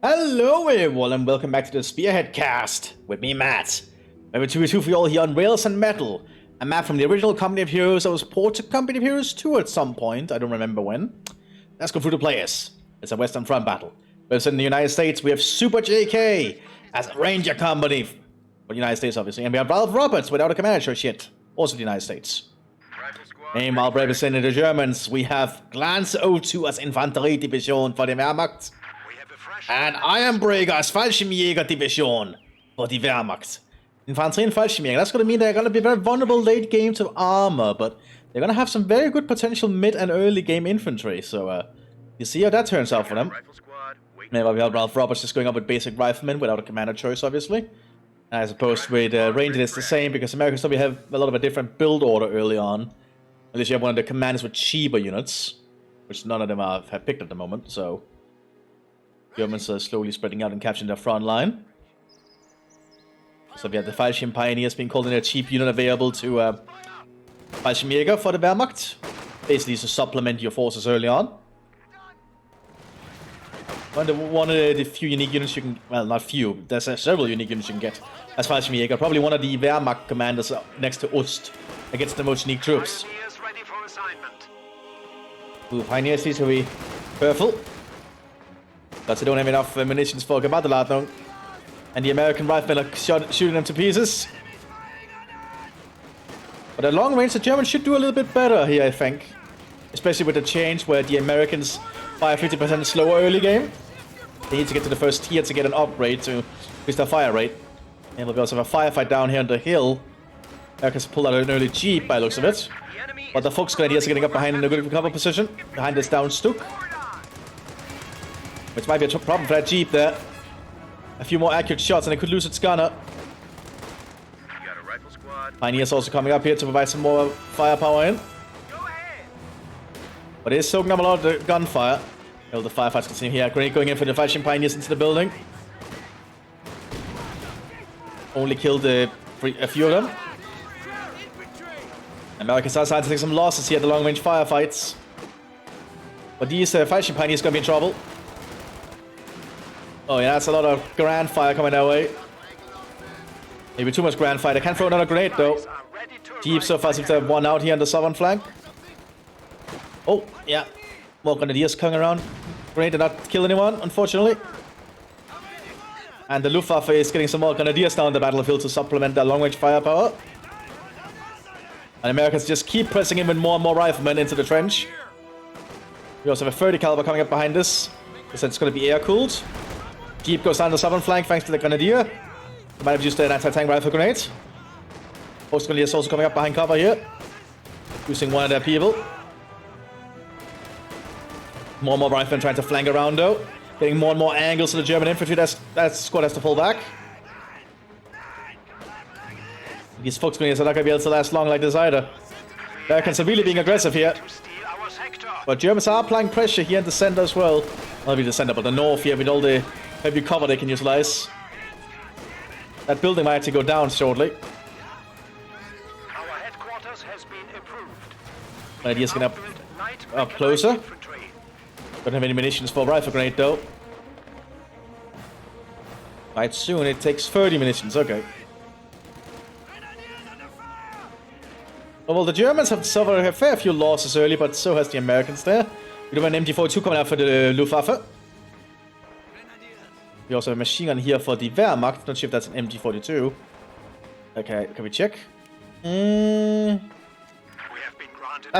Hello everyone and welcome back to the Spearhead cast with me, Matt. We have a 2v2 for you all here on Rails and Metal, a map from the original Company of Heroes that was ported to Company of Heroes 2 at some point, I don't remember when. Let's go through the players. It's a Western Front battle. We're in the United States, we have Super JK as a Ranger Company for the United States obviously, and we have Ralph Roberts without a command show shit, also the United States. Meanwhile, representing the Germans, we have Glance O2 as Infantry Division for the Wehrmacht. And Ironbreaker as Fallschirmjäger Division for the Wehrmacht. Infantry and Fallschirmjäger. That's going to mean they're going to be very vulnerable late game to armor, but they're going to have some very good potential mid and early game infantry. So, you see how that turns out for them. Maybe we have Ralph Roberts just going up with basic riflemen without a commander choice, obviously. As opposed with Ranger, it's the same because Americans probably have a lot of a different build order early on. At least you have one of the commanders with cheaper units, which none of them have picked at the moment, so. Germans are slowly spreading out and capturing their front line. So we have the Fallschirm Pioneers being called in a cheap unit available to Fallschirmjäger for the Wehrmacht. Basically to supplement your forces early on. One of the few unique units you can, well not few, there's several unique units you can get as Fallschirmjäger. Probably one of the Wehrmacht commanders next to Ust against the most unique troops. Ooh, Pioneers need to be careful. Because they don't have enough munitions for Gebatteladung. And the American riflemen are shooting them to pieces. But at long range, the Germans should do a little bit better here, I think. Especially with the change where the Americans fire 50% slower early game. They need to get to the first tier to get an upgrade to increase their fire rate. And we also have a firefight down here on the hill. Americans pulled out an early jeep by the looks of it. But the Fox Grenadiers are getting up behind in a good cover position. Behind this down Stuk. Which might be a problem for that Jeep there. A few more accurate shots and it could lose its gunner. Pioneers also coming up here to provide some more firepower in. But it is soaking up a lot of the gunfire. Well, the firefights continue here. Grenade going in for the Fallschirm Pioneers into the building. Only killed a few of them. Americans are starting to take some losses here at the long range firefights. But these Fallschirm Pioneers are going to be in trouble. Oh yeah, that's a lot of grand fire coming our way. Maybe too much grand fire. They can't throw another grenade though. Jeep so far seems to have one out here on the southern flank. Oh, yeah. More grenadiers coming around. Grenade did not kill anyone, unfortunately. And the Luftwaffe is getting some more grenadiers down the battlefield to supplement their long-range firepower. And Americans just keep pressing in with more and more riflemen into the trench. We also have a 30 caliber coming up behind this. Because it's going to be air-cooled. Jeep goes down the southern flank thanks to the Grenadier. They might have used an anti-tank rifle grenade. Post Grenadier is also coming up behind cover here. Using one of their people. More and more riflemen trying to flank around though. Getting more and more angles to the German infantry. That squad has to pull back. These Fox Grenadiers are not going to be able to last long like this either. Americans are really being aggressive here. But Germans are applying pressure here in the center as well. Not the center, but the north here with all the heavy cover they can utilize. That building might actually go down shortly. Our headquarters has been improved. Idea's getting up closer. Don't have any munitions for a rifle grenade though. Right soon, it takes 30 munitions, okay. Oh, well, the Germans have suffered a fair few losses early, but so has the Americans there. We do have an MG42 coming out for the Luftwaffe. We also have a machine gun here for the Wehrmacht. Not sure if that's an MG42. Okay, can we check? That's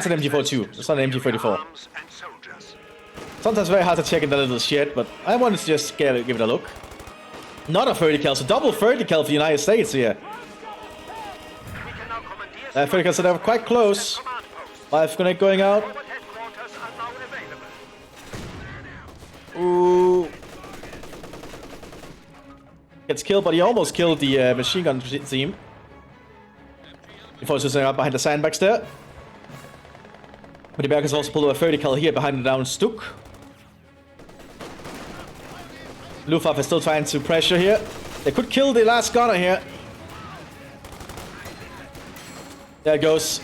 an MG42. It's not an MG34. Sometimes very hard to check in that little shit, but I wanted to just give it a look. Not a 30 cal, so double 30 cal for the United States here. 30 cal, so they're quite close. 5 grenade going out. Ooh. Gets killed, but he almost killed the machine gun team. Before he's sitting up behind the sandbags there. But the Americans also pulled a 30 cal here behind the down Stuk. Luftwaffe is still trying to pressure here. They could kill the last gunner here. There it goes.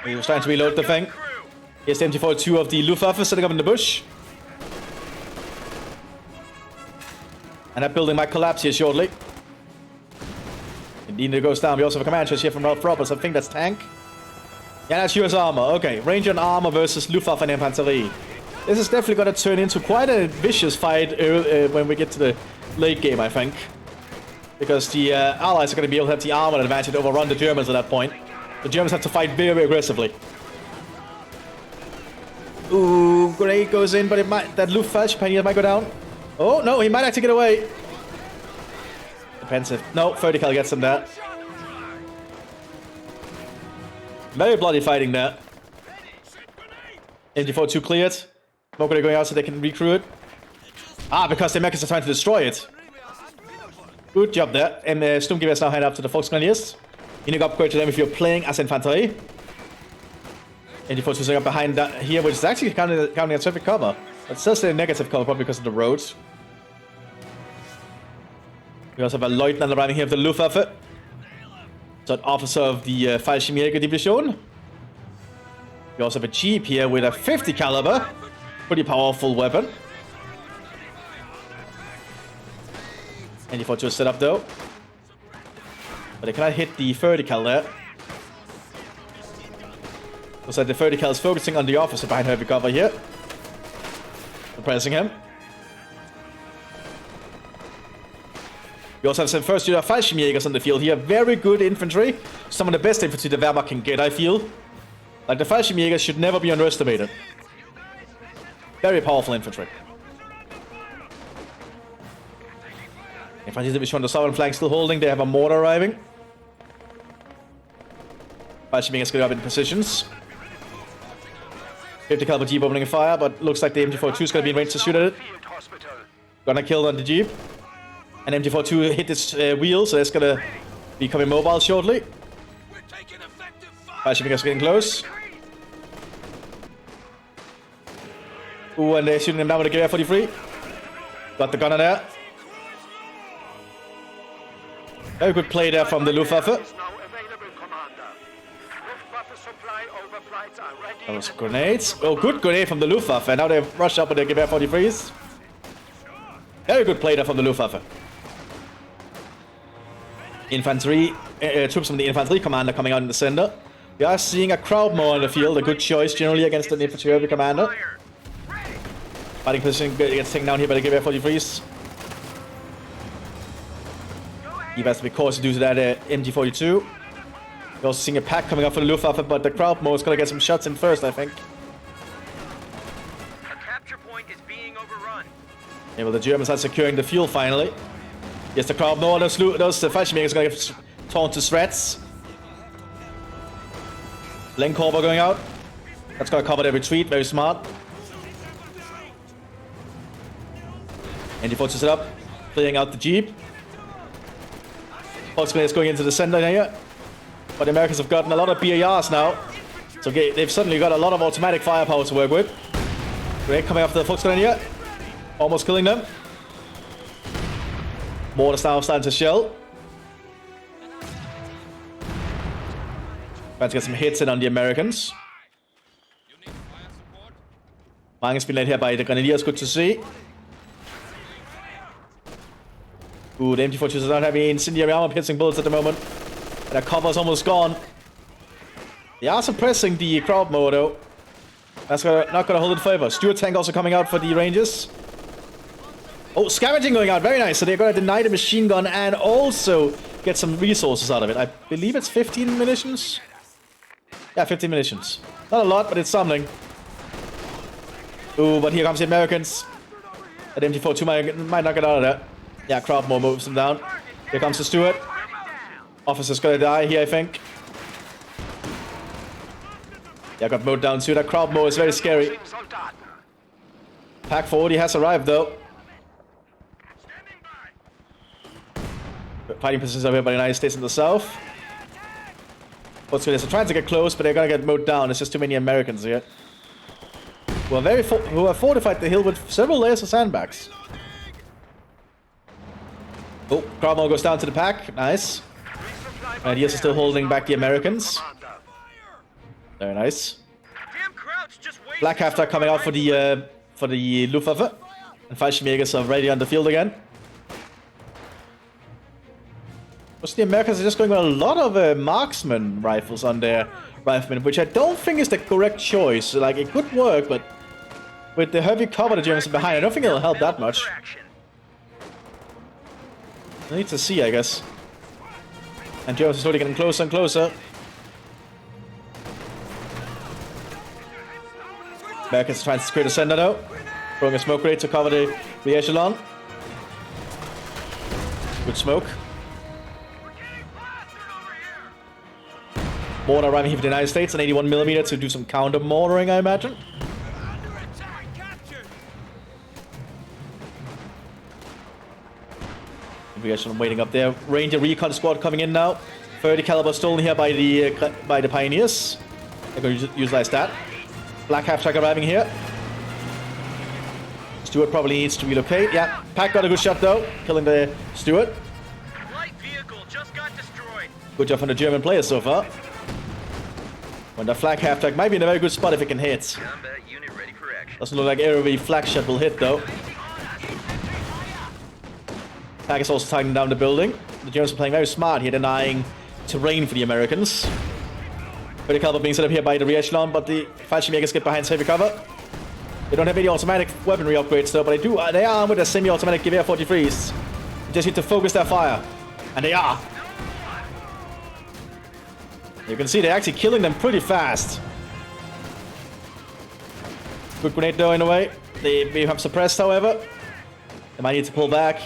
He was trying to reload the thing. Here's the MG42 of the Luftwaffe setting up in the bush. And that building might collapse here shortly. Indeed, goes down. We also have a command charge here from Ralph Roberts. I think that's tank. Yeah, that's US armor. Okay, Ranger and armor versus Luftwaffe and Infanterie. This is definitely going to turn into quite a vicious fight when we get to the late game, I think. Because the Allies are going to be able to have the armor advantage to overrun the Germans at that point. The Germans have to fight very, very aggressively. Ooh, grenade goes in, but it might, that Luftwaffe pioneer might go down. Oh, no, he might actually get away. Defensive. No, 30 cal gets him there. Very bloody fighting there. MG42 cleared. Smoke grenade going out so they can recruit. Ah, because the mechas are trying to destroy it. Good job there. And Sturmgewehr is now headed up to the Volksgrenadiers. Unique upgrade to them if you're playing as Infanterie. MG42 is up behind that here, which is actually counting a terrific cover. But still a negative cover, probably because of the roads. We also have a Lieutenant arriving here of the Luftwaffe. So an officer of the Fallschirmjäger Division. We also have a Jeep here with a 50 caliber. Pretty powerful weapon. MG42 is set up though. But they cannot hit the 30 cal there. Looks like the 30 cal is focusing on the officer behind heavy cover here. Suppressing him. We also have some first year Fallschirmjägers on the field here. Very good infantry. Some of the best infantry the Wehrmacht can get, I feel. Like the Fallschirmjägers should never be underestimated. Very powerful infantry. Infantry division on the southern flank still holding. They have a mortar arriving. Fallschirmjägers going up in positions. 50 caliber Jeep opening fire, but looks like the MG42 is going to be in range to shoot at it. Gonna kill on the Jeep. And MG42 hit its wheel, so it's gonna become immobile shortly. Fallschirmjägers getting close. Ooh, and they're shooting him down with a gewehr 43. Got the gunner there. Very good play there from the Luftwaffe. Those grenades. Oh, good grenade from the Luftwaffe. And now they rush up with their gewehr 43s. Very good play there from the Luftwaffe. Infantry, troops from the infantry commander coming out in the center. We are seeing a crowd more on the field. A good choice generally against an infantry heavy commander. Fighting position gets taken down here by the gewehr 43s. He has to be cautious due to that MG42. We're also seeing a pack coming up for the Luftwaffe, but the crowd more is going to get some shots in first, I think. A capture point is being overrun. Yeah, well, the Germans are securing the fuel finally. Yes, the crowd more. Those Fallschirmjägers are going to get torn to shreds. Lenkorber going out. That's going to cover their retreat. Very smart. MG42 set up. Clearing out the Jeep. Volksgrenadiers is going into the center here. But the Americans have gotten a lot of BARs now. So they've suddenly got a lot of automatic firepower to work with. Grenade coming after the Volksgrenadier. Almost killing them. Mortars now starting to shell. Trying to get some hits in on the Americans. Mange has been led here by the Grenadiers, good to see. Ooh, the MG42 is not having incendiary armor piercing bullets at the moment. And their cover is almost gone. They are suppressing the crowd mode though. That's not going to hold in favor. Stuart tank also coming out for the Rangers. Oh, scavenging going out. Very nice. So they're going to deny the machine gun and also get some resources out of it. I believe it's 15 munitions. Yeah, 15 munitions. Not a lot, but it's something. Ooh, but here comes the Americans. That MG42 might not get out of that. Yeah, crowd more moves them down. Here comes the Stuart. Officer's gonna die here, I think. Yeah, got mowed down too. That crowd mow is very scary. Pack 40 has arrived though. Fighting positions over here by the United States in the south. They're trying to get close, but they're gonna get mowed down. There's just too many Americans here. Who have fortified the hill with several layers of sandbags. Oh, crowd mow goes down to the pack. Nice. And he's still holding back the Americans. Very nice. Black Haftar coming out for the Luftwaffe. And Fallschirmjägers are ready on the field again. Because the Americans are just going with a lot of marksman rifles on their riflemen, which I don't think is the correct choice. Like, it could work, but with the heavy cover the Germans are behind, I don't think it'll help that much. I need to see, I guess. And Germans are slowly getting closer and closer. Americans are trying to create a center now. Throwing a smoke grenade to cover the echelon. Good smoke. Mortar arriving here for the United States, an 81mm to do some counter mortaring, I imagine. Echelon waiting up there. Ranger recon squad coming in now. 30 caliber stolen here by the pioneers. They're going to utilize that. Black half track arriving here. Stewart probably needs to relocate. Yeah, Pack got a good shot though, killing the Stewart. Light vehicle just got destroyed. Good job from the German players so far. When the flag half track might be in a very good spot if it can hit. Combat unit ready for action. Doesn't look like every flag shot will hit though. Pack is also tagging down the building. The Germans are playing very smart here, denying terrain for the Americans. 30 caliber being set up here by the rear echelon, but the Fallschirmjägers get behind heavy cover. They don't have any automatic weaponry upgrades though, but they are armed with a semi-automatic Gewehr 43s. They just need to focus their fire. And they are. You can see they're actually killing them pretty fast. Good grenade though in a way. They have suppressed, however. They might need to pull back.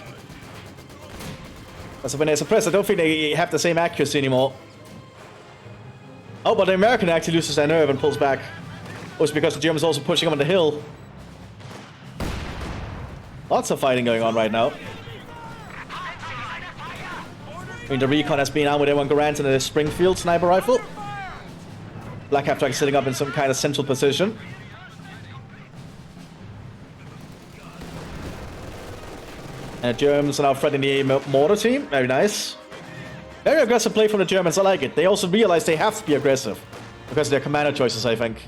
So when they're suppressed, I don't think they have the same accuracy anymore. Oh, but the American actually loses their nerve and pulls back. Also because the Germans are also pushing them on the hill. Lots of fighting going on right now. I mean, the recon has been out with everyone Garant and a Springfield sniper rifle. Black half track is sitting up in some kind of central position. And the Germans are now threatening the mortar team. Very nice. Very aggressive play from the Germans. I like it. They also realize they have to be aggressive because of their commander choices, I think.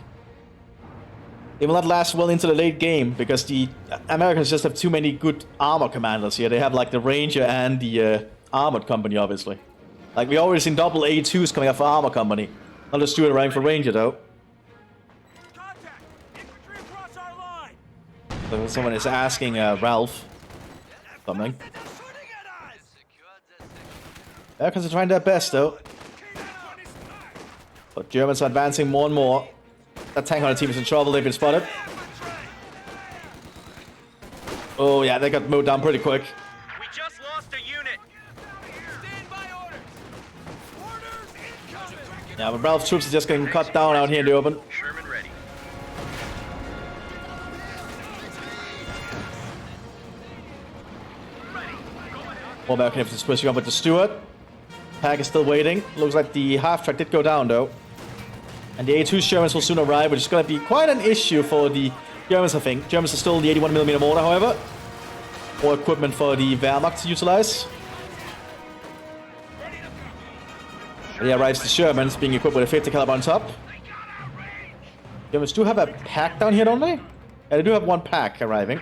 They will not last well into the late game because the Americans just have too many good armor commanders here. They have like the Ranger and the Armored Company, obviously. Like we already seen double A2s coming up for Armor Company. Not just do it rank for Ranger though. So someone is asking Ralph something. Americans are trying their best though. But Germans are advancing more and more. That tank hunter team is in trouble, they've been spotted. Oh yeah, they got mowed down pretty quick. We just lost a unit. Stand by orders. Yeah, but Ralph's troops are just getting cut down out here in the open. Sherman ready. More American infantry pushing up with the Stewart. Pack is still waiting. Looks like the half track did go down though. And the A2 Shermans will soon arrive, which is going to be quite an issue for the Germans, I think. Germans are still the 81mm mortar, however. More equipment for the Wehrmacht to utilize. Here arrives the Shermans, being equipped with a 50 caliber on top. Germans do have a pack down here, don't they? Yeah, they do have one pack arriving.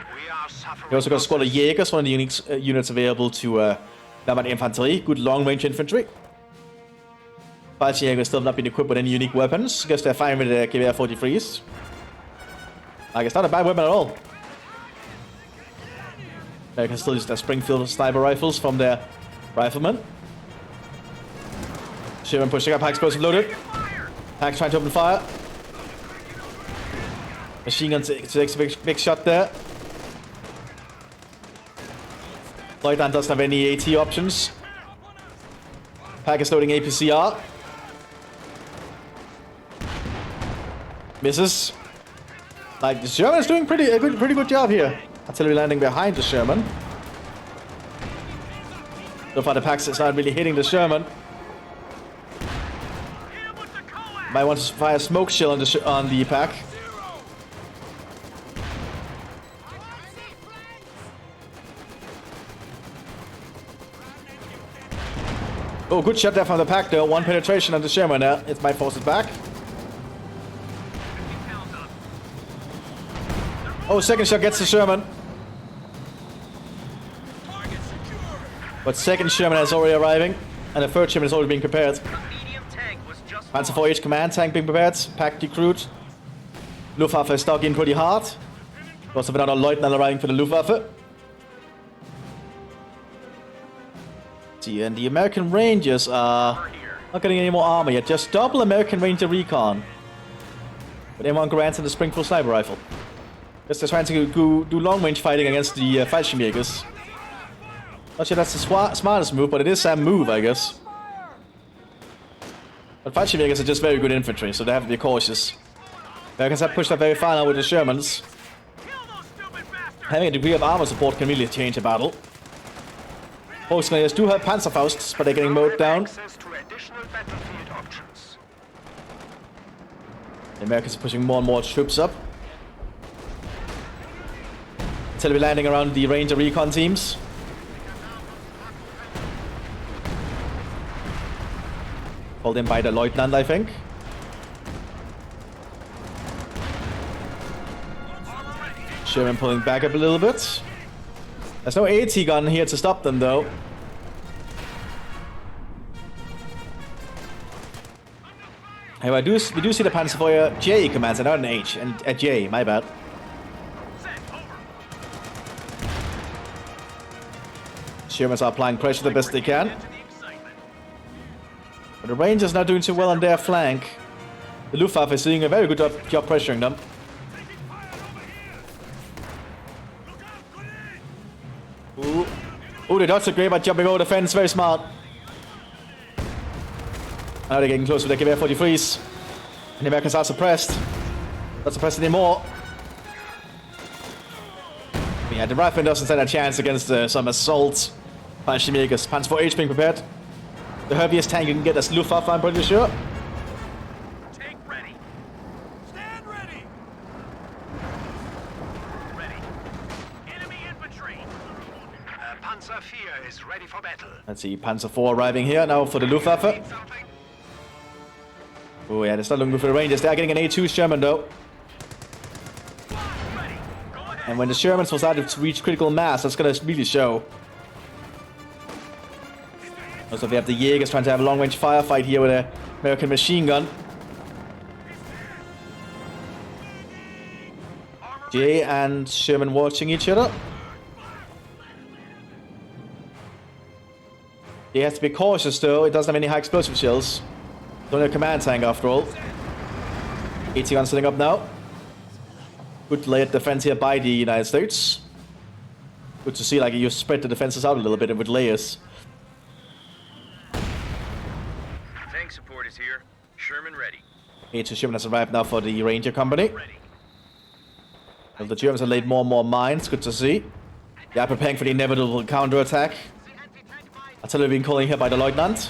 They also got a squad of Jägers, one of the unique units available to Wehrmacht Infanterie. Good long-range infantry. Fallschirmjäger still have not been equipped with any unique weapons. Guess they're fine with the Gewehr 43s. Like, it's not a bad weapon at all. They can still use their Springfield sniper rifles from their riflemen. Sherman pushing up, high explosive loaded. Pack trying to open fire. Machine gun takes a big shot there. Leutnant doesn't have any AT options. Pack is loading APCR. Misses. Like, the Sherman is doing pretty good job here. Artillery landing behind the Sherman. So far the Pack is not really hitting the Sherman. Might want to fire a smoke shell on the Pack. Oh, good shot there from the Pack though. One penetration on the Sherman there. It might force it back. Oh, second shot gets the Sherman. But second Sherman is already arriving. And the third Sherman is already being prepared. Medium tank was just Panzer 4H command tank being prepared. Pack recruit. Luftwaffe is stuck in pretty hard. Also another Lieutenant arriving for the Luftwaffe. See, and the American Rangers are not getting any more armor yet. Just double American Ranger recon. With M1 Grants and the Springfield sniper rifle. Guess they're trying to do long range fighting against the Fallschirmjägers. Not sure that's the smartest move, but it is a move, I guess. But Fallschirmjägers are just very good infantry, so they have to be cautious. Americans have pushed up very far now with the Shermans. Having a degree of armor support can really change a battle. Volksgrenadiers do have Panzerfausts, but they're getting mowed down. The Americans are pushing more and more troops up. Until they'll be landing around the Ranger recon teams. Called in by the Lieutenant, I think. Sherman pulling back up a little bit. There's no AT gun here to stop them, though. Hey, we do see the Panzer IV J commands, and not an H, and a J, my bad. Shermans are applying pressure the best they can. But the Rangers not doing too well on their flank. The Luftwaffe is doing a very good job pressuring them. Ooh, they dodged a great by jumping over the fence, very smart. Now they're getting close with their Gewehr 43s. And the Americans are suppressed. Not suppressed anymore. But yeah, the rifleman doesn't stand a chance against some assault. Fallschirmjägers. Panzer 4H being prepared. The heaviest tank you can get is Luftwaffe, I'm pretty sure. Tank ready. Stand ready. Ready. Enemy infantry. Panzer IV is ready for battle. Let's see, Panzer 4 arriving here now for the Luftwaffe. Oh yeah, they're still looking for the Rangers. They are getting an A2 Sherman though. And when the Shermans will start to reach critical mass, that's gonna really show. Also, we have the Jägers trying to have a long-range firefight here with an American machine gun. J and Sherman watching each other. He has to be cautious though, it doesn't have any high explosive shells. It's only a command tank after all. AT gun setting up now. Good layered defense here by the United States. Good to see, like, you spread the defenses out a little bit with layers. Tank support is here. Sherman ready. A2 Sherman has arrived now for the Ranger Company. Well, the Germans have laid more and more mines, good to see. They are preparing for the inevitable counterattack. Artillery being called in here by the Lieutenant.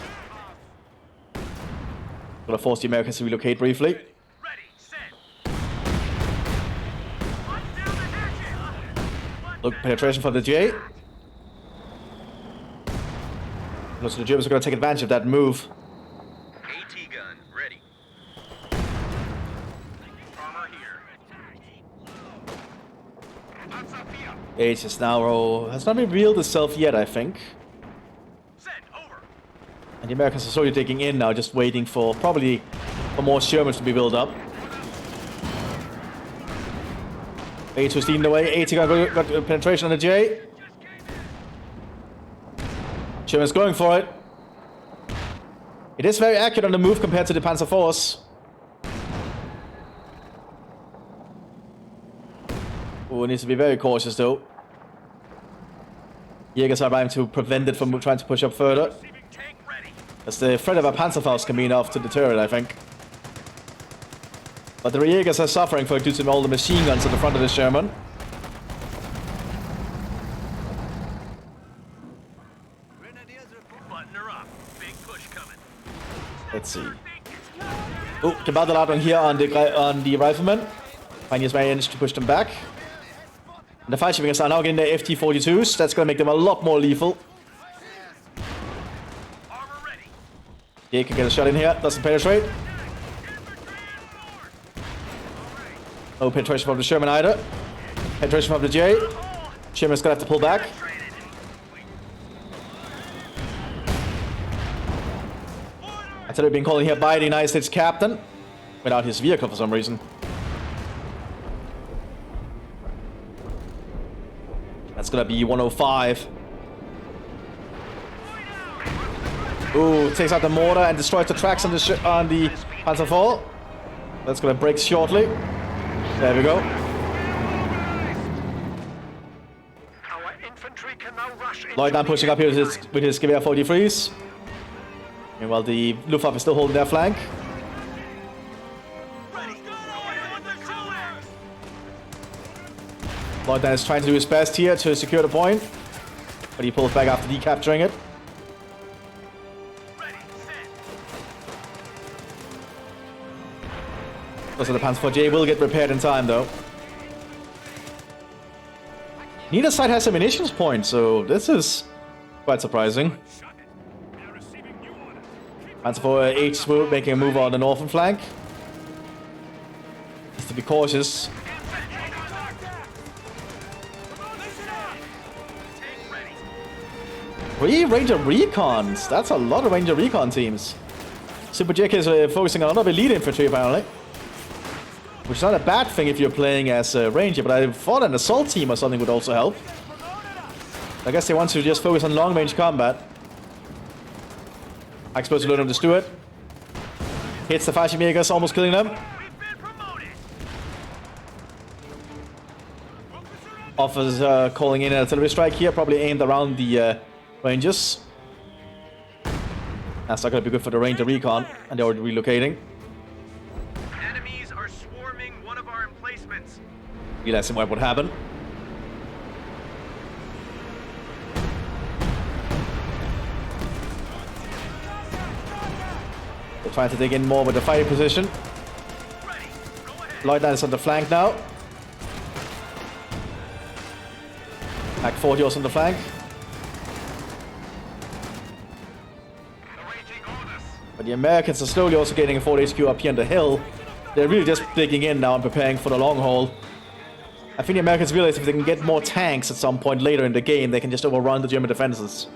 Gonna force the Americans to relocate briefly. Ready, set. Look, penetration for the J. Looks like the Germans are gonna take advantage of that move. AT gun ready. Armor here. H is now has not revealed itself yet, I think. And the Americans are slowly digging in now, just waiting for probably for more Shermans to be built up. A2 is leading the way. AT got penetration on the J. Sherman's going for it. It is very accurate on the move compared to the Panzer Force. Oh, it needs to be very cautious though. Jägers are trying to prevent it from trying to push up further. As the threat of a Panzerfaust can be enough to deter it, I think. But the Jägers are suffering for it due to all the machine guns at the front of the Sherman. Let's see. Oh, the battle out on here on the riflemen. Pioneers managed to push them back. And the Fallschirmjägers are now getting their FT-42s. That's going to make them a lot more lethal. He can get a shot in here. Doesn't penetrate. No penetration from the Sherman either. Penetration from the J. Sherman's going to have to pull back. Artillery being called here by the United States captain. Without his vehicle for some reason. That's gonna be 105. Ooh, takes out the mortar and destroys the tracks on the Panzer IV. That's gonna break shortly. There we go. Our infantry can now rush into Leutnant pushing up here with his Gewehr 43s. Meanwhile, the Luftwaffe is still holding their flank. Leutnant is trying to do his best here to secure the point, but he pulls back after decapturing it. So the Panzer IV will get repaired in time, though. Neither side has a munitions point, so this is quite surprising. Panzer IV H making a move on the northern flank. Has to be cautious. 3 Ranger Recons. That's a lot of Ranger Recon teams. Super Jake is focusing on a lot of elite infantry, apparently. Which is not a bad thing if you're playing as a Ranger, but I thought an assault team or something would also help. I guess they want to just focus on long-range combat. Explosive load on the Stuart. Hits the Fashimiegas, almost killing them. Offers calling in an artillery strike here, probably aimed around the Rangers. That's not going to be good for the Ranger Recon, and they're already relocating. Enemies are swarming one of our emplacements. Realizing what would happen. They're trying to dig in more with the fighting position. Leutnant is on the flank now. Pack 40 also on the flank. But the Americans are slowly also getting a 40 HQ up here on the hill. They're really just digging in now and preparing for the long haul. I think the Americans realize if they can get more tanks at some point later in the game, they can just overrun the German defenses.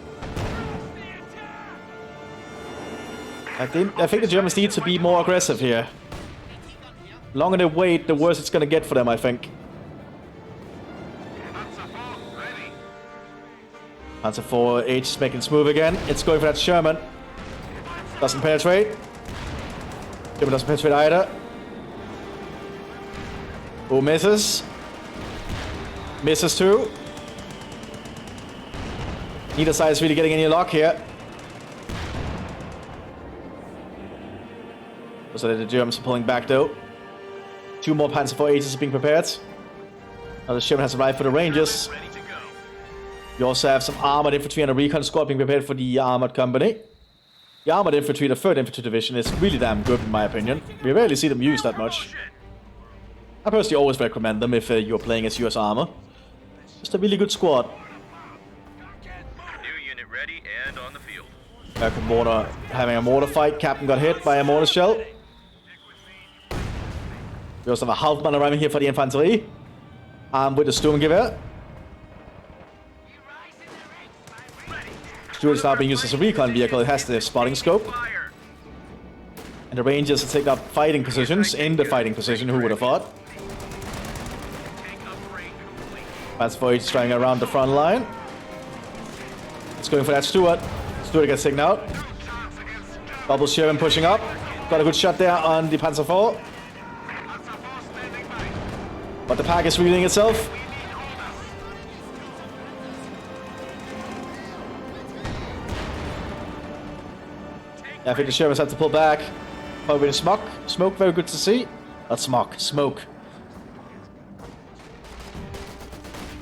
I think the Germans need to be more aggressive here. The longer they wait, the worse it's going to get for them, I think. Panzer IV H is making its move again. It's going for that Sherman. Doesn't penetrate. German doesn't penetrate either. Oh, misses. Misses too. Neither side is really getting any luck here. So that the Germans are pulling back though. 2 more Panzer IV H's are being prepared. Now the Sherman has arrived for the Rangers. You also have some armored infantry and a recon squad being prepared for the armored company. The armored infantry, the 3rd Infantry Division, is really damn good in my opinion. We rarely see them used that much. I personally always recommend them if you're playing as US Armor. Just a really good squad. New unit ready and on the field. American mortar having a mortar fight. Captain got hit by a mortar shell. We also have a Hauptmann arriving here for the Infanterie. Armed with a Sturmgewehr. Stuart is now being used as a recon vehicle. It has the spotting scope. And the Rangers are taking up fighting positions in the fighting position. Who would have thought? Panzer IV is trying around the front line. It's going for that Stuart. Stuart gets taken out. Double Sherman pushing up. Got a good shot there on the Panzer IV. But the pack is reeling itself. Yeah, I think the Shermans have to pull back. Probably in smoke. Smoke, very good to see. Not smoke, smoke.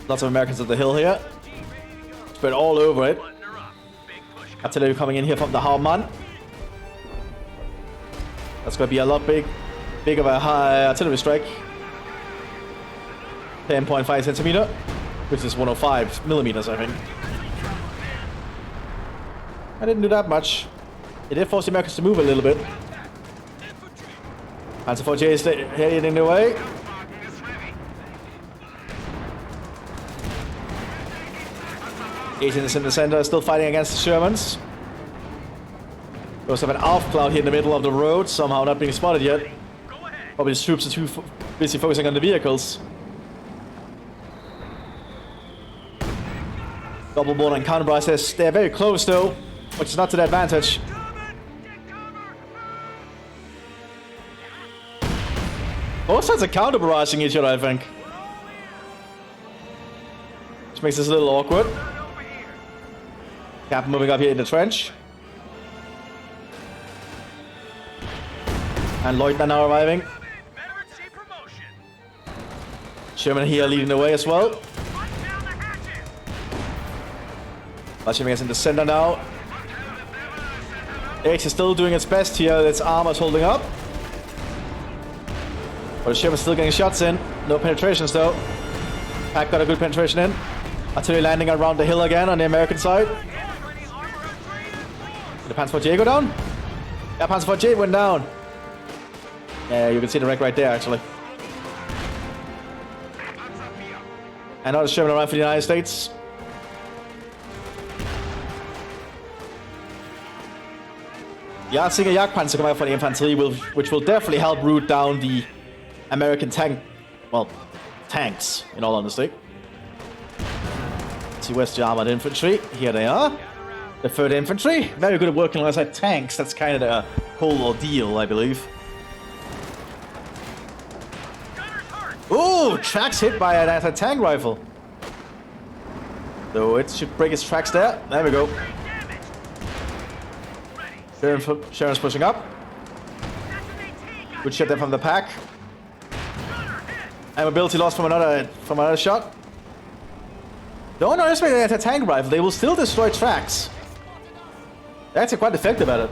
Lots of Americans at the hill here. Spread all over it. Artillery coming in here from the Hauptmann. That's going to be a lot big of a high artillery strike. 10.5 centimeter, which is 105 millimeters, I think. I didn't do that much. It did force the Americans to move a little bit. Panzer IV is heading their way. Agents in the center, still fighting against the Shermans. also have an ARF cloud here in the middle of the road, somehow not being spotted yet. Probably his troops are too busy focusing on the vehicles. Double border and counter barrage says they're very close though, which is not to their advantage. Both sides are counter barraging each other, I think. Which makes this a little awkward. Cap moving up here in the trench. And Leutnant now arriving. Sherman here leading the way as well. Sherman is in the center now. X is still doing its best here. Its armor's holding up. But Sherman's still getting shots in. No penetrations though. Pack got a good penetration in. Artillery landing around the hill again on the American side. Did the Panzer IV J go down? Yeah, Panzer IV J went down. Yeah, you can see the wreck right there actually. Another Sherman arrived for the United States. The SEGA Jagdpanzer coming out for the infantry, which will definitely help root down the American tanks, in all honesty. Let's see, where's the armored infantry? Here they are. The 3rd Infantry. Very good at working alongside tanks. That's kind of the whole ordeal, I believe. Ooh, tracks hit by an anti-tank rifle. So it should break its tracks there. There we go. Sharon's pushing up. Good shot there from the pack. And mobility lost from another shot. Don't underestimate the anti-tank rifle. They will still destroy tracks. They're actually quite effective at it.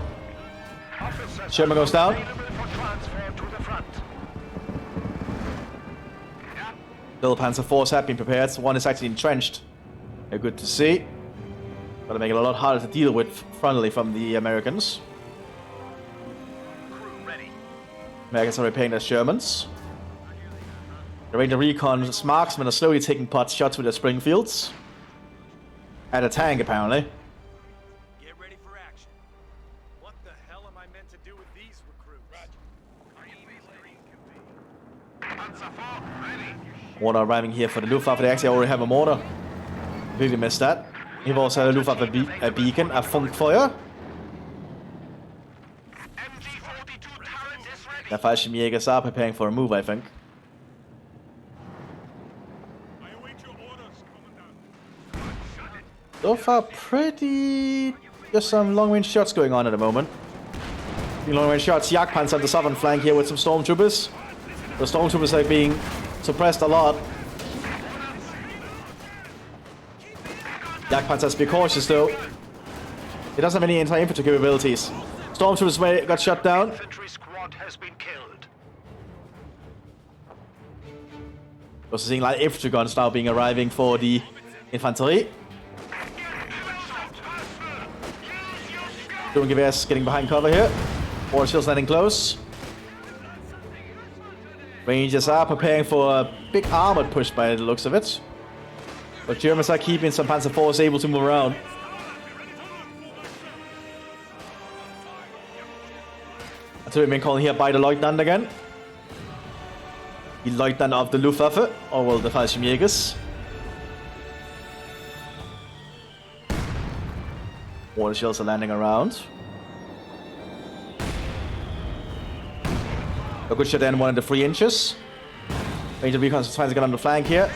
Sherman goes down. Little Panzer IVs have been prepared. One is actually entrenched. Very good to see. Gotta make it a lot harder to deal with frontally from the Americans. Americans are repairing their Shermans. The Ranger Recon's marksmen are slowly taking pot shots with their Springfields. At a tank, apparently. Get ready for action. What the hell am I meant to do with these recruits? Mortar arriving here for the Luftwaffe. They actually already have a mortar. Completely missed that. We've also had a Luftwaffe a beacon, a Funkfeuer. The Fallschirmjägers are preparing for a move, I think. So far, pretty... just some long-range shots going on at the moment. Long-range shots, Jagdpanzer on the southern flank here with some stormtroopers. The stormtroopers are being suppressed a lot. Jagdpanzer has to be cautious though. He doesn't have any anti-infantry capabilities. Stormtroopers got shot down. Infantry squad has been killed. Also seeing light infantry guns now being arriving for the infantry. Sturmgewehrs getting behind cover here. Or still standing close. Rangers are preparing for a big armored push by the looks of it. But Germans are keeping some Panzer IVs able to move around. Artillery being called here by the Leutnant again. The Leutnant of the Luftwaffe, or well, the Fallschirmjägers. Water shells are landing around. A good shot there, one in the 3 inches. Ranger Recon trying to get on the flank here.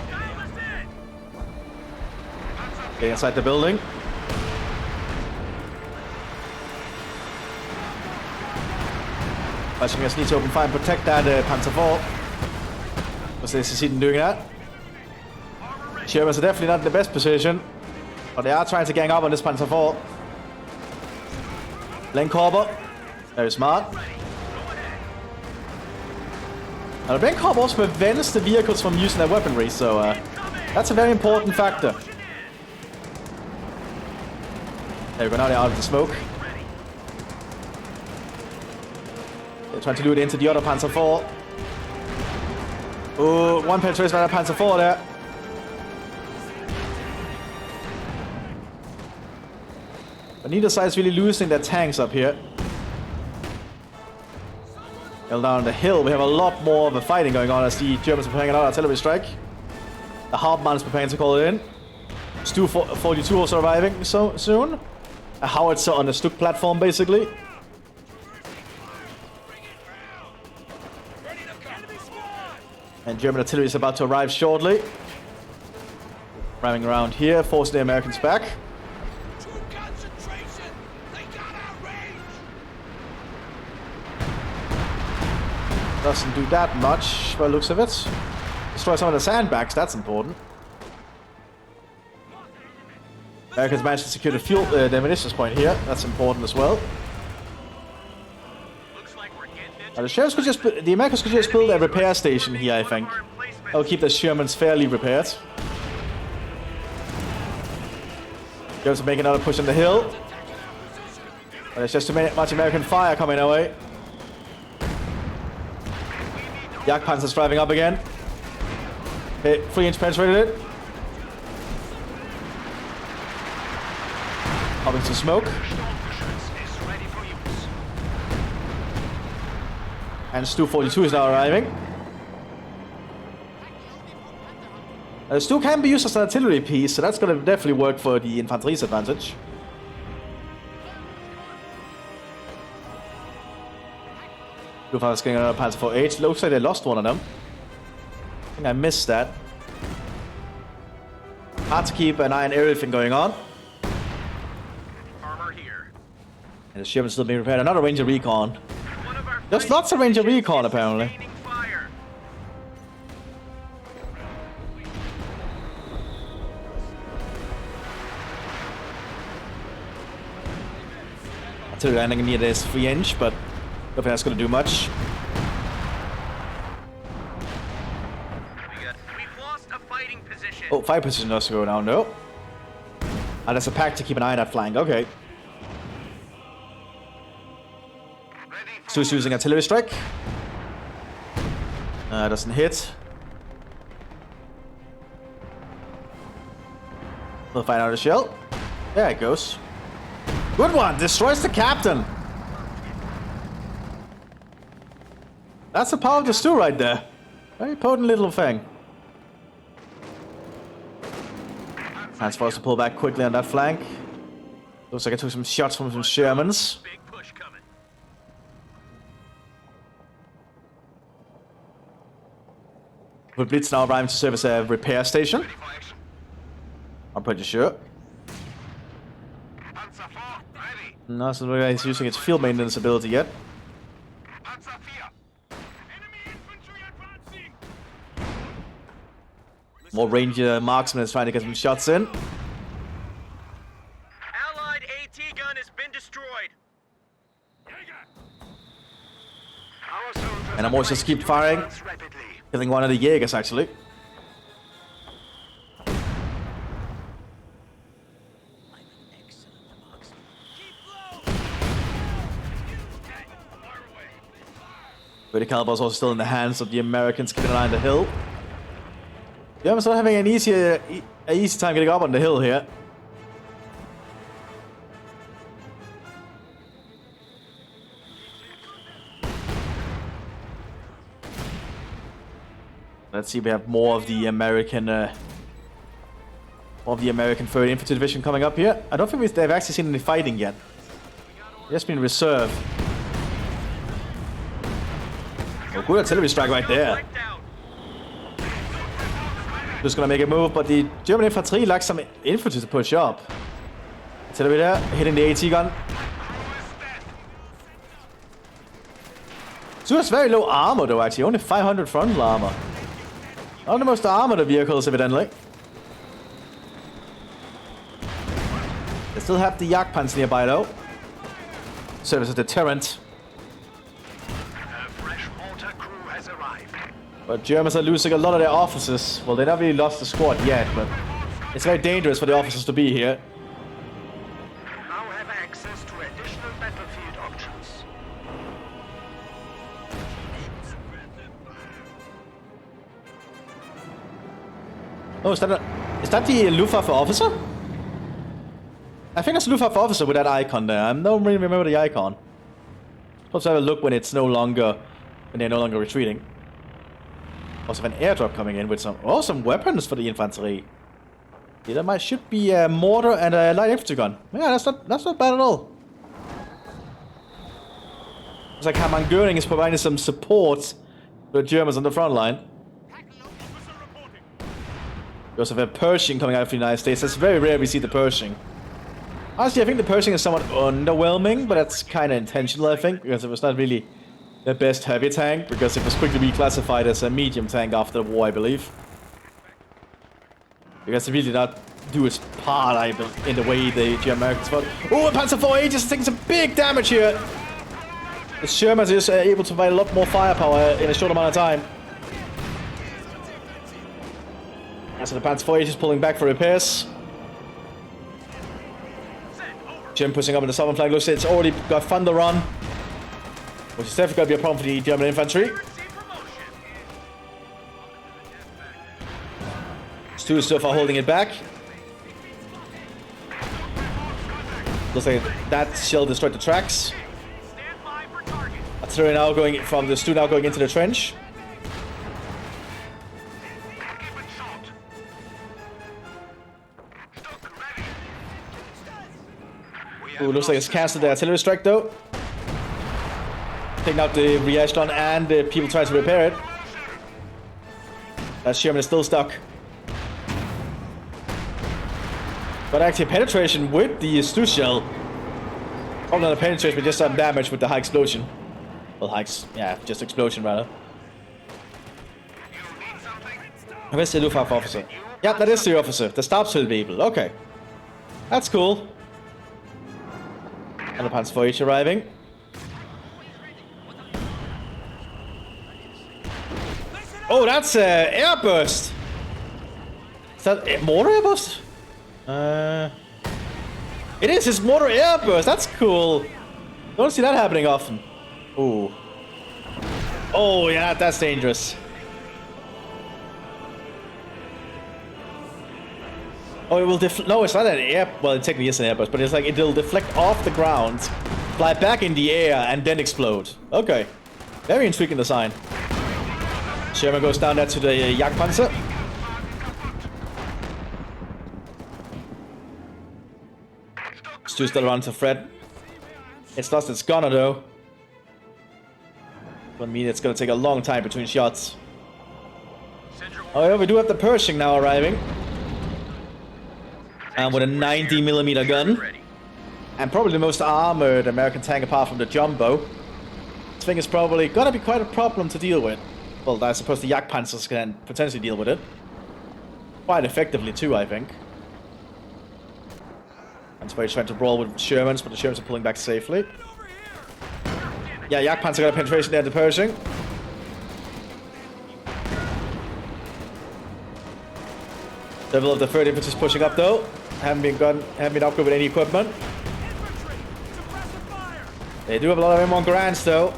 Getting inside the building. Fallschirmjägers need to open fire and protect that Panzer IV. Because they succeed in doing that. Germans are definitely not in the best position. But they are trying to gang up on this Panzer IV. Blenkorber. Very smart. Now the Blenkorber also prevents the vehicles from using their weaponry, so that's a very important factor. There we go, now they're out of the smoke. They're trying to lure it into the other Panzer IV. Ooh, one penetration by that Panzer IV there. But neither side is really losing their tanks up here. Well, down the hill, we have a lot more of a fighting going on as the Germans are preparing another artillery strike. The Hauptmann is preparing to call it in. Stu 42 also arriving so soon. A howitzer on the Stuck platform, basically. And German artillery is about to arrive shortly. Ramming around here, forcing the Americans back. Doesn't do that much by the looks of it. Destroy some of the sandbags, that's important. Americans managed to secure the fuel, the munitions point here. That's important as well. The sheriffs could just, the Americans could just build a repair station here, I think. That will keep the Shermans fairly repaired. Germans are making another push on the hill. But there's just too much American fire coming our way. Jagdpanzer's driving up again. Okay, 3-inch penetrated it. Popping some smoke. And Stu 42 is now arriving. Stu can be used as an artillery piece, so that's going to definitely work for the infantery's advantage. Luftwaffe is getting another Panzer 4H. Looks like they lost one of them. I think I missed that. Hard to keep an eye on everything going on. Armor here. And the Sherman's still being repaired. Another Ranger Recon. There's lots of Ranger Recon apparently. Artillery landing near this 3-inch, but I don't think that's going to do much. We've lost a fighting position. Oh, fight position does go down, no. And there's a pack to keep an eye on that flank, okay. Stu's using artillery strike. Doesn't hit. We'll find out a shell. There it goes. Good one! Destroys the captain! That's the power of the Stu right there. Very potent little thing. Hands for us to pull back quickly on that flank. Looks like I took some shots from some Shermans. With Blitz now arriving to serve as a repair station. I'm pretty sure. No, so he's using its field maintenance ability yet. More Ranger marksman is trying to get some shots in. Allied AT gun has been destroyed. And I'm always just keep firing. Killing one of the Jaegers actually. But the caliber is also still in the hands of the Americans keeping an eye on the hill. The Germans are having an easy time getting up on the hill here. Let's see, we have more of the American 3rd Infantry Division coming up here. I don't think they've actually seen any fighting yet. They've just been reserved. Oh, good artillery strike right there. Just gonna make a move, but the German infantry lacks some infantry to push up. Artillery there, hitting the AT gun. So it's very low armor though, actually. Only 500 frontal armor. Not the most armored of vehicles, evidently. They still have the Jagdpanzer nearby, though. Serve as a deterrent. A freshwater crew has arrived. But Germans are losing a lot of their officers. Well, they never really lost the squad yet, but it's very dangerous for the officers to be here. Now have access to additional battlefield options. Oh, is that the Luftwaffe officer? I think that's a Luftwaffe officer with that icon there. I don't really remember the icon. Let's have a look when it's no longer And they're no longer retreating. Also have an airdrop coming in with some weapons for the infantry. Yeah, there should be a mortar and a light infantry gun. Yeah, that's not bad at all. Looks like Hermann Göring is providing some support to the Germans on the front line. We also have a Pershing coming out from the United States. That's very rare we see the Pershing. Honestly, I think the Pershing is somewhat underwhelming, but that's kind of intentional, I think, because it was not really the best heavy tank, because it was quickly reclassified as a medium tank after the war, I believe. Because it really did not do its part, in the way the Americans fought. Oh, Panzer IV just taking some big damage here! The Shermans is able to provide a lot more firepower in a short amount of time. And so the Panzer IV is pulling back for repairs. Jim pushing up in the southern flank. Looks like it's already got Thunder on, which is definitely going to be a problem for the German infantry. Stu is so far holding it back. Looks like that shell destroyed the tracks. Artillery now going from the Stu now going into the trench. Ooh, looks like it's cancelled the artillery strike though. Taking out the re-echelon and the people trying to repair it. That Sherman is still stuck. But actually penetration with the Stu shell. Probably not a penetration, but just some damage with the high explosion. Well, yeah, just explosion rather. Where's the Luftwaffe officer? Yeah, that is the officer. The Stabshield people. Okay. That's cool. And the Panzer IV arriving. Oh, that's airburst. Is that a mortar airburst? It is. It's mortar airburst. That's cool. Don't see that happening often. Ooh. Oh yeah, that's dangerous. Oh, it will no, it's not an air. Well, it technically is an airburst, but it's like it'll deflect off the ground, fly back in the air, and then explode. Okay, very intriguing design. Sherman goes down there to the Jagdpanzer. Stu's still around to Fred. It's lost its gunner though. I mean, it's gonna take a long time between shots. Oh yeah, we do have the Pershing now arriving. And with a 90mm gun. And probably the most armored American tank apart from the Jumbo. This thing is probably gonna be quite a problem to deal with. Well, I suppose the Jagdpanzers can potentially deal with it. Quite effectively too, I think. And so he's trying to brawl with Shermans, but the Shermans are pulling back safely. Yeah, Jagdpanzer got a penetration there at the Pershing. Level of the 3rd infantry is pushing up though. Haven't been upgraded with any equipment. They do have a lot of M1 Grants though.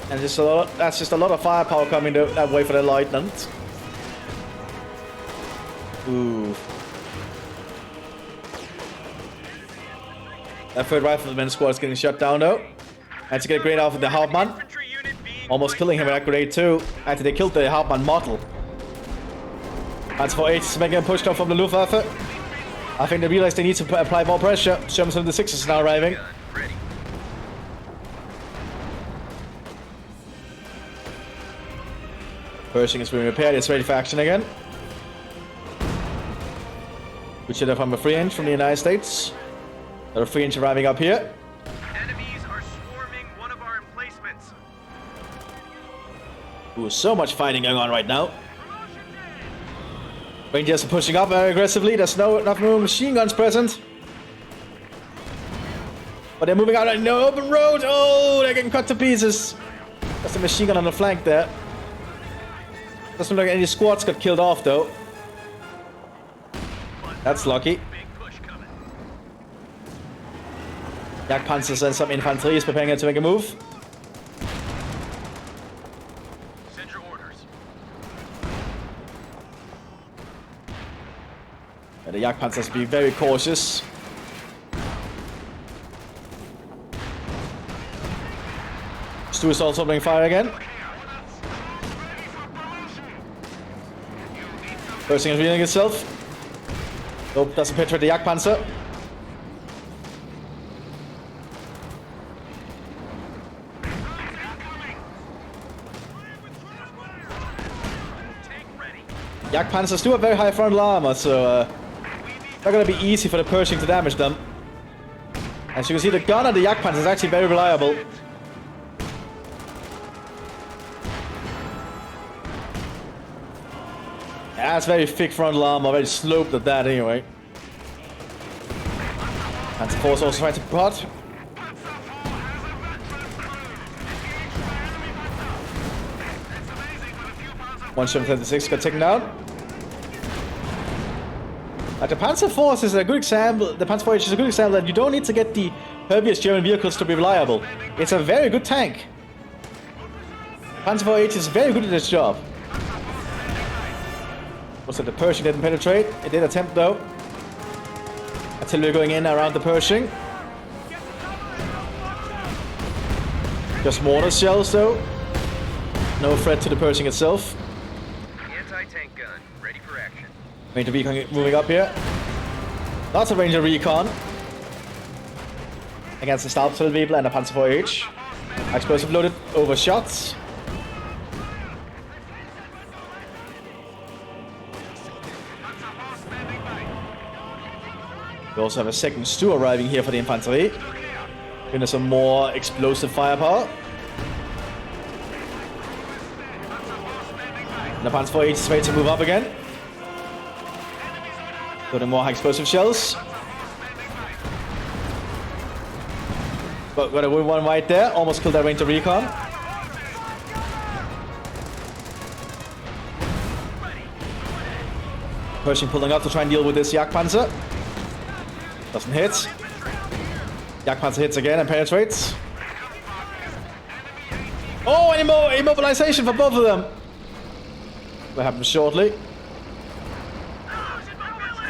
And just that's just a lot of firepower coming that way for the lieutenant. Ooh. That 3rd Rifleman squad is getting shut down though. And to get a grenade off of the Hauptmann. Almost killing him with that grenade too. After they killed the Hauptmann model. Panzer IV is making a push down from the Luftwaffe. I think they realize they need to apply more pressure. Shermans and the 6s is now arriving. Pershing is being repaired. It's ready for action again. We should have from a 3-inch from the United States. Another 3-inch arriving up here. Enemies are swarming one of our emplacements. Ooh, so much fighting going on right now. Rangers are pushing up very aggressively. There's not no machine guns present. But they're moving out on the open road. Oh, they're getting cut to pieces. There's a machine gun on the flank there. Doesn't look like any squads got killed off though. That's lucky. Jagdpanzers and some infantry is preparing to make a move. Send your orders. Yeah, the Jagdpanzers being very cautious. Stu is also opening fire again. Pershing is revealing itself. Nope, doesn't penetrate the Jagdpanzer. Jagdpanzers do have very high frontal armor, so not gonna be easy for the Pershing to damage them. As you can see, the gun on the Jagdpanzer is actually very reliable. Yeah, it's very thick frontal armor, very sloped at that anyway. Panzer Force also trying to prod. One Sherman 36 got taken down. Like the Panzer Force is a good example. The Panzer Force is a good example that you don't need to get the heaviest German vehicles to be reliable. It's a very good tank. Panzer Force is very good at its job. Also, the Pershing didn't penetrate. It did attempt though. Artillery going in around the Pershing. Just mortar shells though. No threat to the Pershing itself. Anti-tank gun, ready for action. Ranger recon moving up here. Lots of Ranger recon. Against the Stout Vehicle and a Panzer 4H. Explosive loaded overshots. We also have a second Stu arriving here for the infantry. Giving some more explosive firepower. And the Panzer 4H is ready to move up again. Loading more high explosive shells. But got a one right there. Almost killed that Ranger recon. Pershing pulling up to try and deal with this Jagdpanzer. Doesn't hit. Jagdpanzer hits again and penetrates. Oh, and immobilization for both of them. Will happen shortly.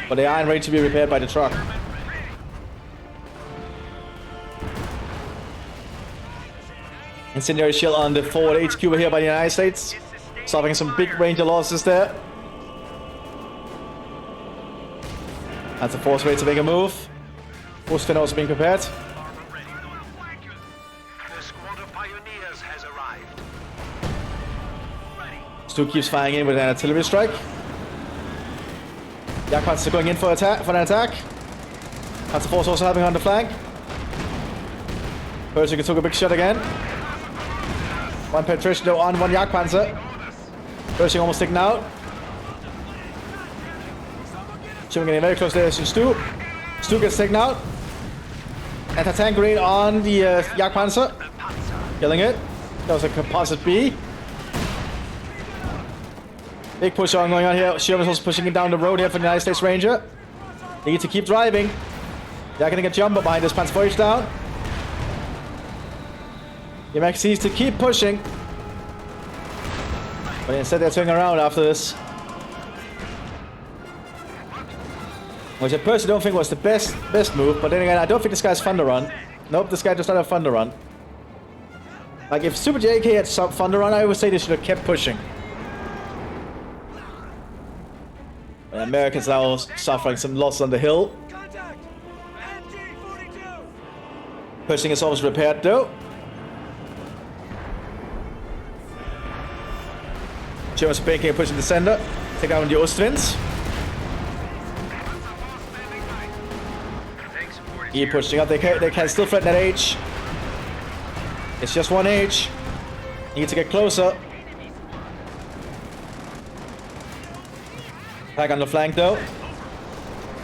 But they are in range to be repaired by the truck. Incendiary shell on the forward HQ here by the United States. Solving some big Ranger losses there. That's a force ready to make a move. Force also being prepared. The squad of pioneers has arrived. Stu keeps firing in with an artillery strike. Jagdpanzer going in for an attack. Panzer Force also having on the flank. Pershing took a big shot again. One penetration though on one Jagdpanzer. Pershing almost taken out. Sherman getting very close there to Stu. Stu gets taken out. Anti-tank grenade on the Jagdpanzer. Killing it. That was a composite B. Big push on going on here. Sherman's also pushing it down the road here for the United States Ranger. They need to keep driving. They're gonna get jumbo behind this Panzer 4H down. The Americans needs to keep pushing. But instead they're turning around after this. Which I personally don't think was the best move, but then again, I don't think this guy's fun to run. Nope, this guy does not have fun to run. Like, if Super JK had some fun to run, I would say they should have kept pushing. The Americans now suffering some loss on the hill. Pushing is almost repaired though. Germans banking and pushing the center. Take out the Ostwinds. Keep pushing up. They can still threaten that H. It's just one H. Need to get closer. Attack on the flank though.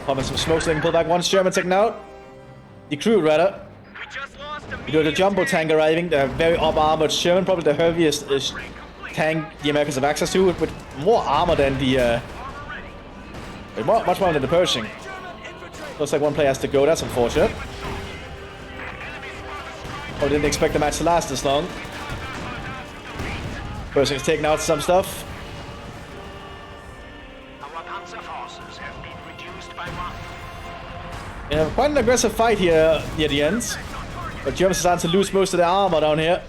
Popping some smokes, so they can pull back. One Sherman taken out. The crew rather. You do the jumbo tank arriving. They're very up-armored Sherman, probably the heaviest tank the Americans have access to, with more armor than the much more than the Pershing. Looks like one player has to go. That's unfortunate. Oh, didn't expect the match to last this long. Pershing's taking out some stuff. Yeah, quite an aggressive fight here near the end. But Germans are starting to lose most of their armor down here.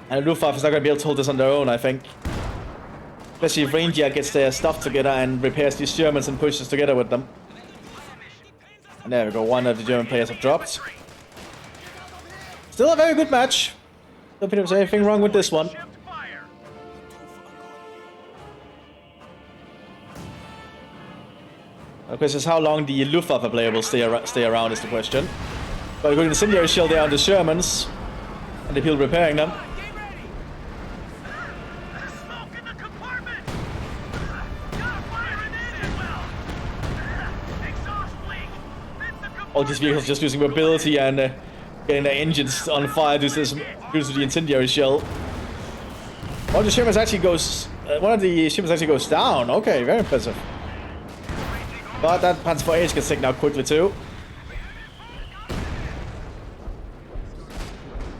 And Luftwaffe is not going to be able to hold this on their own, I think. Especially if Reindeer gets their stuff together and repairs these Germans and pushes together with them. And there we go, one of the German players have dropped. Still a very good match. Don't think there's anything wrong with this one. The question is how long the Luftwaffe player will stay around is the question. But we're going to incendiary shell there on the Shermans. And the people repairing them. All these vehicles just using mobility and getting their engines on fire due to the incendiary shell. One of the Shermans actually goes down. Okay, very impressive. But that Panzer IV gets taken out quickly too.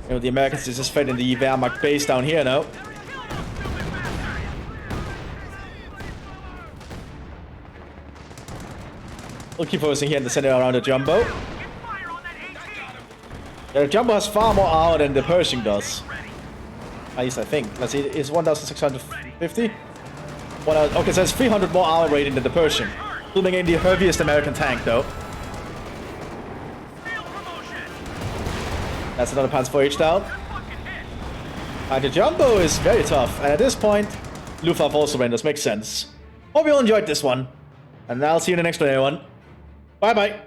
You know, the Americans is just fighting the Wehrmacht base down here now. We'll keep focusing here in the center around the Jumbo. The Jumbo has far more armor than the Pershing does. At least I think. Let's see, it's 1,650? Okay, so it's 300 more armor rating than the Pershing. Zooming in the heaviest American tank though. That's another Panzer IV down. And the Jumbo is very tough. And at this point, Luftwaffe also renders. Makes sense. Hope you all enjoyed this one. And I'll see you in the next one, everyone. Bye bye.